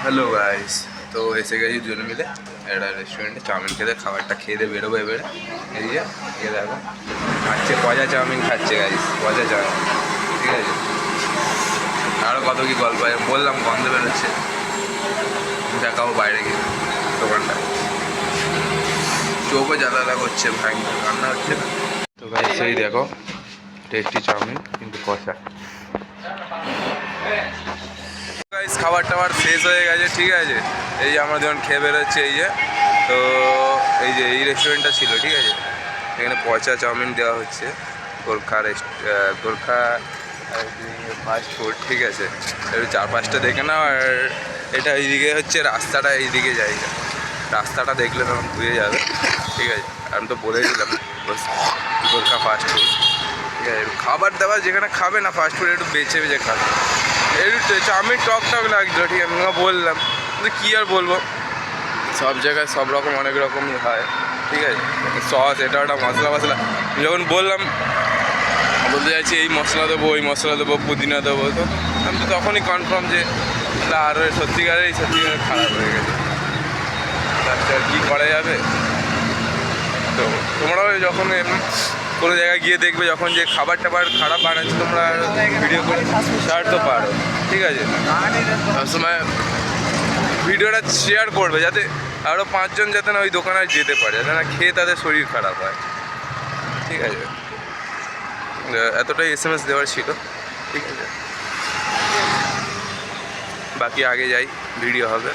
Hello guys, তো এসে গেছি দুজন মিলে একটা রেস্টুরেন্টে চাউমিন খেতে। খাবারটা খেয়ে দিয়ে বেরোবো এবারে। এই যে দেখো খাচ্ছে, পজা চাউমিন খাচ্ছে গাইস, পজা চাউমিন। ঠিক আছে, আরও কত কি গল্প আছে বললাম, গন্ধ বেরোচ্ছে। দেখাবো বাইরে গিয়ে দোকানটা। চোখও জ্বালা করছে, ভাই রান্না হচ্ছে না তো গাইস। সেই দেখো টেস্টি চাউমিন কিন্তু কষা। গাইস খাবার টাবার শেষ হয়ে গেছে, ঠিক আছে। এই যে আমরা যখন খেয়ে বেরোচ্ছি, এই যে তো এই যে এই রেস্টুরেন্টটা ছিল, ঠিক আছে। এখানে পচা চাউমিন দেওয়া হচ্ছে, গোর্খা ফাস্ট ফুড, ঠিক আছে। একটু চার পাঁচটা দেখে নাও। আর এটা এইদিকে হচ্ছে রাস্তাটা, এইদিকে জায়গা, রাস্তাটা দেখলে তখন বুঝে যাবে, ঠিক আছে। আমি তো বলে দিলাম গোর্খা ফাস্ট ফুড, ঠিক আছে। খাবার দাবার যেখানে খাবে না ফাস্ট ফুড, একটু বেছে বেছে খাবে। একটু চাউমিন টক টক লাগছিলো, ঠিক আছে, আমি বললাম, কিন্তু কী আর বলবো, সব জায়গায় সব রকম অনেক রকমই হয়, ঠিক আছে। সস এটা ওটা মশলা যখন বললাম, বলতে চাইছি এই মশলা দেবো, ওই মশলা দেবো, পুদিনা দেবো, তো আমি তো তখনই কনফার্ম যে আর সত্যিকারের খারাপ হয়ে গেছে। আর কী করা যাবে। তো তোমরাও যখন কোনো জায়গায় গিয়ে দেখবে যখন যে খাবার টাবার খারাপ বানাচ্ছে, তোমরা ভিডিও করে ছাড়তে পারো, ঠিক আছে। সবসময় ভিডিওটা শেয়ার করবে, যাতে আরও 5 জন যাতে না ওই দোকানে যেতে পারে, যাতে না খেয়ে তাদের শরীর খারাপ হয়, ঠিক আছে। এতটাই SMS দেওয়ার ছিল, ঠিক আছে। বাকি আগে যাই, ভিডিও হবে।